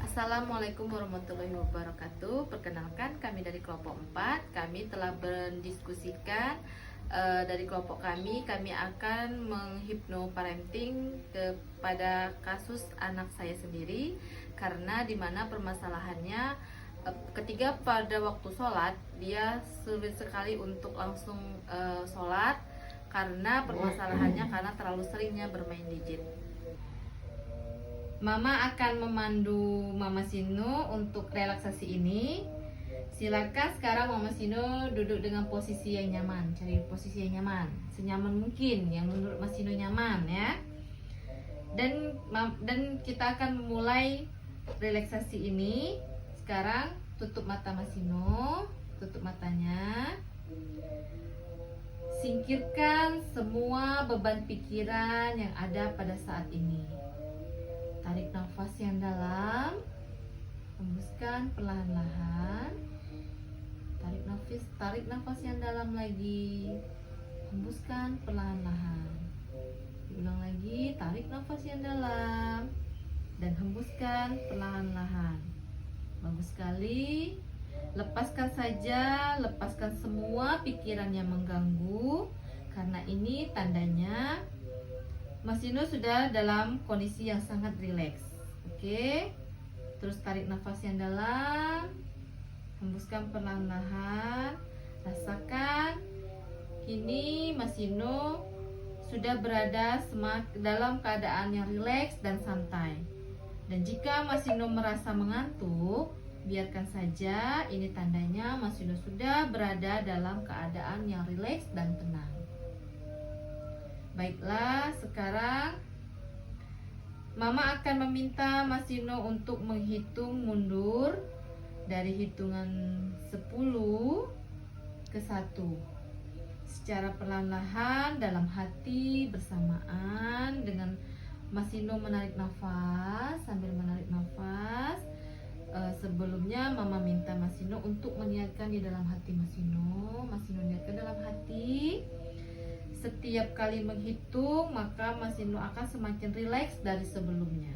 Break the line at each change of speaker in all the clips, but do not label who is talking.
Assalamualaikum warahmatullahi wabarakatuh. Perkenalkan, kami dari kelompok 4. Kami telah mendiskusikan dari kelompok kami akan menghipnoparenting kepada kasus anak saya sendiri, karena dimana permasalahannya ketika pada waktu sholat dia sulit sekali untuk langsung sholat, karena permasalahannya karena terlalu seringnya bermain gadget. Mama akan memandu Mama Sino untuk relaksasi ini. Silakan sekarang Mama Sino duduk dengan posisi yang nyaman. Cari posisi yang nyaman, senyaman mungkin yang menurut Mas Sino nyaman ya. Dan kita akan memulai relaksasi ini. Sekarang tutup mata Mas Sino, tutup matanya. Singkirkan semua beban pikiran yang ada pada saat ini. Tarik nafas yang dalam, hembuskan perlahan-lahan. Tarik nafas yang dalam lagi, hembuskan perlahan-lahan. Diulang lagi, tarik nafas yang dalam dan hembuskan perlahan-lahan. Bagus sekali. Lepaskan saja, lepaskan semua pikiran yang mengganggu, karena ini tandanya Mas Sino sudah dalam kondisi yang sangat rileks. Oke. Terus tarik nafas yang dalam, hembuskan perlahan-lahan. Rasakan kini Mas Sino sudah berada dalam keadaan yang rileks dan santai. Dan jika Mas Sino merasa mengantuk, biarkan saja, ini tandanya Mas Sino sudah berada dalam keadaan yang rileks dan tenang. Baiklah, sekarang Mama akan meminta Mas Sino untuk menghitung mundur dari hitungan 10 ke 1 secara perlahan-lahan dalam hati, bersamaan dengan Mas Sino menarik nafas. Sambil menarik nafas, sebelumnya Mama minta Mas Sino untuk meniatkan di dalam hati Mas Sino. Mas Sino niatkan dalam hati. Setiap kali menghitung, maka Mas Sino akan semakin rileks dari sebelumnya.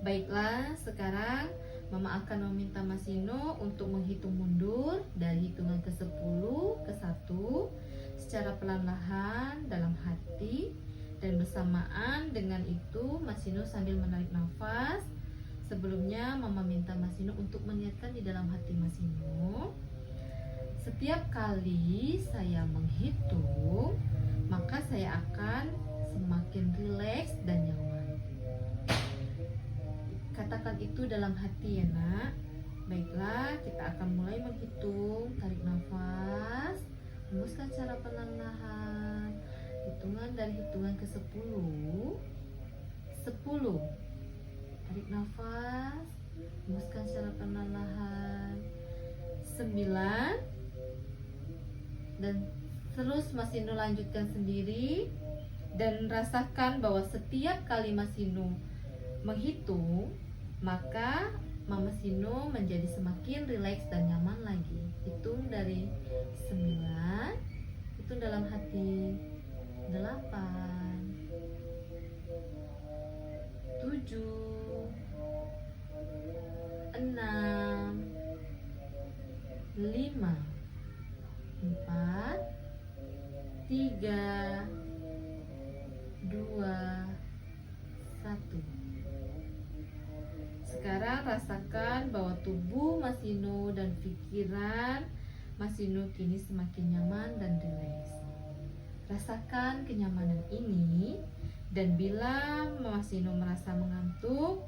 Baiklah, sekarang Mama akan meminta Mas Sino untuk menghitung mundur dari hitungan ke 10 ke 1 secara perlahan dalam hati. Dan bersamaan dengan itu, Mas Sino sambil menarik nafas. Sebelumnya Mama minta Mas Sino untuk meniatkan di dalam hati Mas Sino. Setiap kali saya menghitung, maka saya akan semakin rileks dan nyaman. Katakan itu dalam hati ya nak. Baiklah, kita akan mulai menghitung. Tarik nafas, hembuskan secara perlahan-lahan. Hitungan dari hitungan ke 10. 10. Tarik nafas, hembuskan secara perlahan-lahan. 9. Dan terus Mas Sino lanjutkan sendiri. Dan rasakan bahwa setiap kali Mas Sino menghitung, maka Mama Sino menjadi semakin rileks dan nyaman lagi. Hitung dari 9. Hitung dalam hati. 8, 7, 6, 5, 4, 3, 2, 1. Sekarang rasakan bahwa tubuh Mas Sino dan pikiran Mas Sino kini semakin nyaman dan rileks. Rasakan kenyamanan ini, dan bila Mas Sino merasa mengantuk,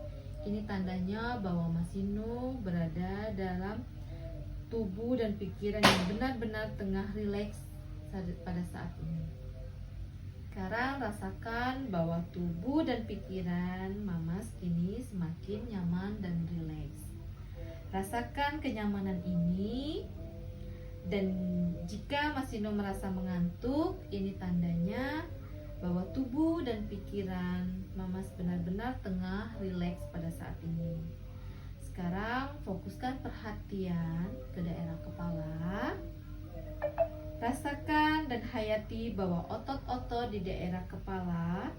ini tandanya bahwa Mas Sino berada dalam tubuh dan pikiran yang benar-benar tengah rileks pada saat ini. Sekarang rasakan bahwa tubuh dan pikiran Mamas kini semakin nyaman dan rileks. Rasakan kenyamanan ini, dan jika Mas Sino merasa mengantuk, ini tandanya bahwa tubuh dan pikiran Mamas benar-benar tengah rileks pada saat ini. Sekarang fokuskan perhatian ke daerah kepala. Rasakan dan hayati bahwa otot-otot di daerah kepala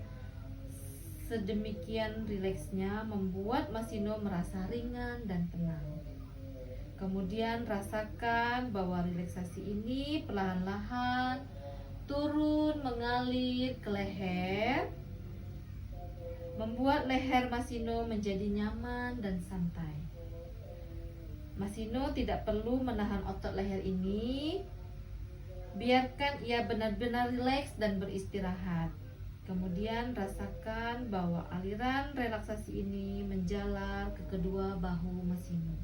sedemikian rileksnya membuat Masino merasa ringan dan tenang. Kemudian rasakan bahwa relaksasi ini perlahan-lahan turun mengalir ke leher, membuat leher Masino menjadi nyaman dan santai. Masino tidak perlu menahan otot leher ini. Biarkan ia benar-benar rileks dan beristirahat. Kemudian rasakan bahwa aliran relaksasi ini menjalar ke kedua bahu Masino.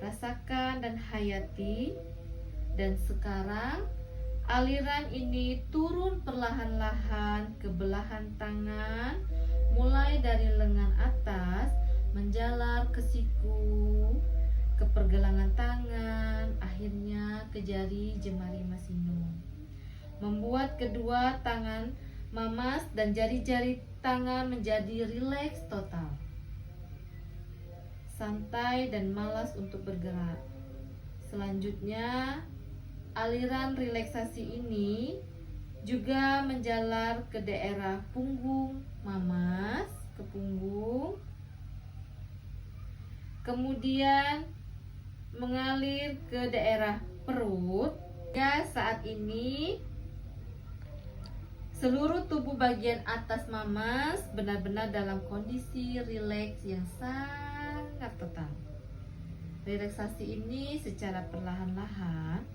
Rasakan dan hayati. Dan sekarang aliran ini turun perlahan-lahan ke belahan tangan, mulai dari lengan atas menjalar ke siku, ke pergelangan tangan, akhirnya ke jari jemari Masino. Membuat kedua tangan Mamas dan jari-jari tangan menjadi rileks total, santai dan malas untuk bergerak. Selanjutnya, aliran relaksasi ini juga menjalar ke daerah punggung Mamas, ke punggung. Kemudian mengalir ke daerah perut. Ya, saat ini seluruh tubuh bagian atas Mamas benar-benar dalam kondisi rileks yang sangat total. Relaksasi ini secara perlahan-lahan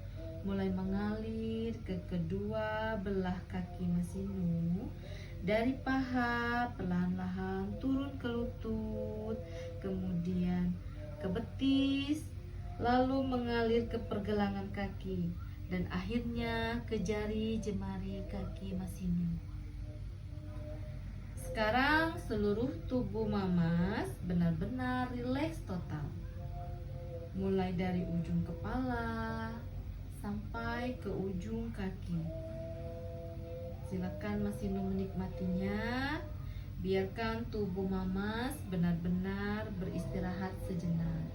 mulai mengalir ke kedua belah kaki Masino, dari paha perlahan-lahan turun ke lutut, kemudian ke betis, lalu mengalir ke pergelangan kaki, dan akhirnya ke jari jemari kaki Masino. Sekarang seluruh tubuh Mamas benar-benar rileks total, mulai dari ujung kepala sampai ke ujung kaki. Silakan Masino menikmatinya. Biarkan tubuh Mamas benar-benar beristirahat sejenak.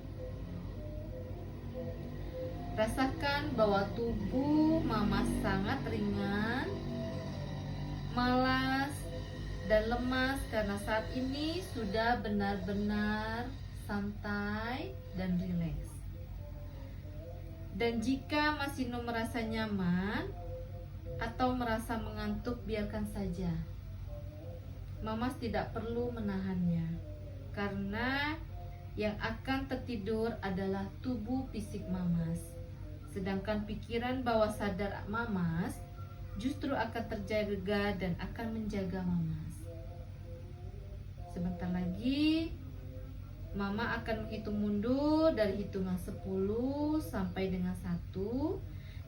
Rasakan bahwa tubuh Mamas sangat ringan, malas, dan lemas karena saat ini sudah benar-benar santai dan rileks. Dan jika Masino merasa nyaman atau merasa mengantuk, biarkan saja. Mamas tidak perlu menahannya, karena yang akan tertidur adalah tubuh fisik Mamas. Sedangkan pikiran bawah sadar Mamas justru akan terjaga dan akan menjaga Mamas. Sebentar lagi Mama akan menghitung mundur dari hitungan 10 sampai dengan 1,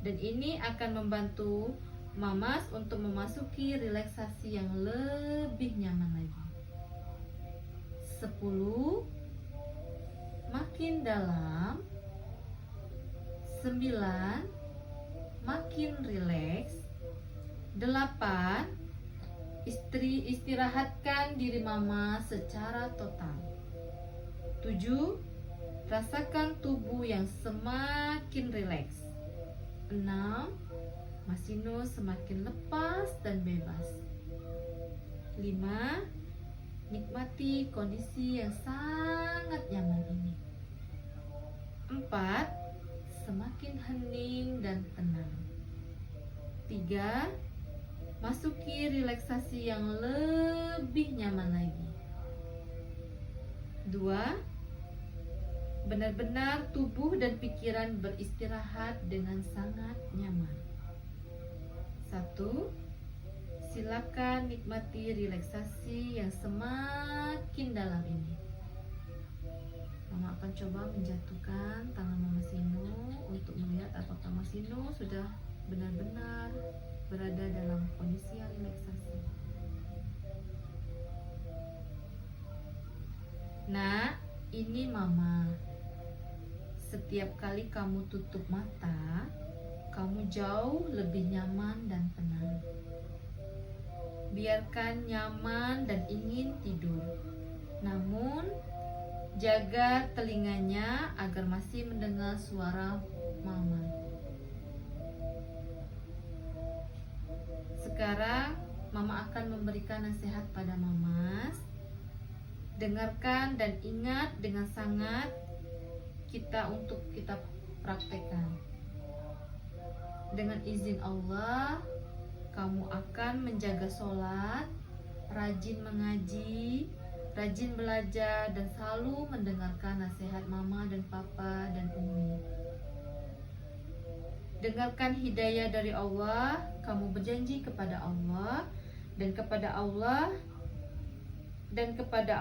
dan ini akan membantu Mamas untuk memasuki relaksasi yang lebih nyaman lagi. 10, makin dalam. 9, makin rileks. 8, istirahatkan diri Mama secara total. 7, rasakan tubuh yang semakin rileks. 6, Masino semakin lepas dan bebas. 5, nikmati kondisi yang sangat nyaman ini. 4, semakin hening dan tenang. 3, masuki relaksasi yang lebih nyaman lagi. 2, benar-benar tubuh dan pikiran beristirahat dengan sangat nyaman. 1, silakan nikmati relaksasi yang semakin dalam ini. Mama akan coba menjatuhkan tangan Mama Sino untuk melihat apakah Masino sudah benar-benar berada dalam kondisi yang relaksasi. Nah, ini Mama. Setiap kali kamu tutup mata, kamu jauh lebih nyaman dan tenang. Biarkan nyaman dan ingin tidur. Namun, jaga telinganya agar masih mendengar suara Mama. Sekarang Mama akan memberikan nasihat pada Mamas. Dengarkan dan ingat dengan sangat untuk kita praktekkan. Dengan izin Allah, kamu akan menjaga sholat, rajin mengaji, rajin belajar, dan selalu mendengarkan nasihat Mama dan Papa dan Umi. Dengarkan hidayah dari Allah, kamu berjanji kepada Allah dan kepada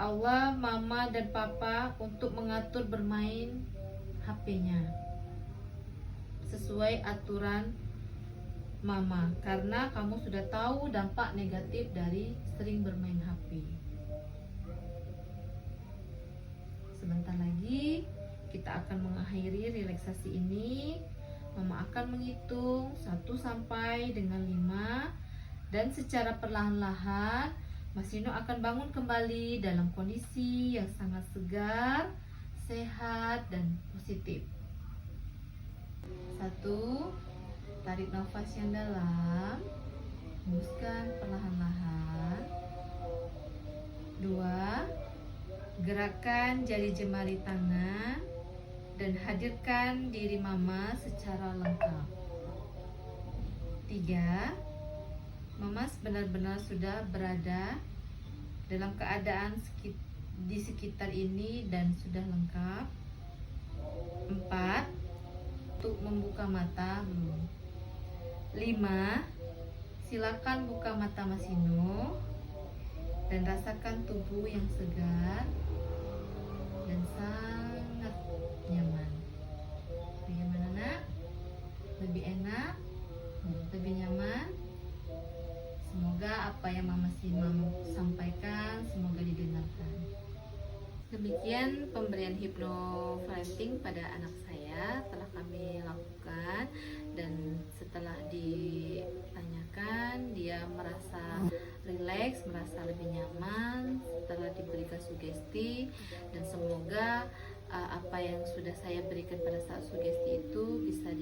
Allah Mama dan Papa untuk mengatur bermain HP-nya sesuai aturan Mama, karena kamu sudah tahu dampak negatif dari sering bermain HP. Sebentar lagi kita akan mengakhiri relaksasi ini. Mama akan menghitung 1 sampai dengan 5, dan secara perlahan-lahan Mas Dino akan bangun kembali dalam kondisi yang sangat segar, sehat, dan positif. 1. Tarik nafas yang dalam, hembuskan perlahan-lahan. 2. Gerakkan jari jemari tangan dan hadirkan diri Mama secara lengkap. 3. Mama benar-benar sudah berada dalam keadaan di sekitar ini dan sudah lengkap. 4. Untuk membuka mata belum. 5. Silakan buka mata Mas Dino dan rasakan tubuh yang segar dan sangat nyaman. Bagaimana nak? Lebih enak? Lebih nyaman? Semoga apa yang Mama Dino sampaikan semoga didengarkan. Demikian pemberian hypnofriending pada anak saya telah kami lakukan, dan setelah ditanyakan dia merasa rileks, merasa lebih nyaman setelah diberikan sugesti, dan semoga apa yang sudah saya berikan pada saat sugesti itu bisa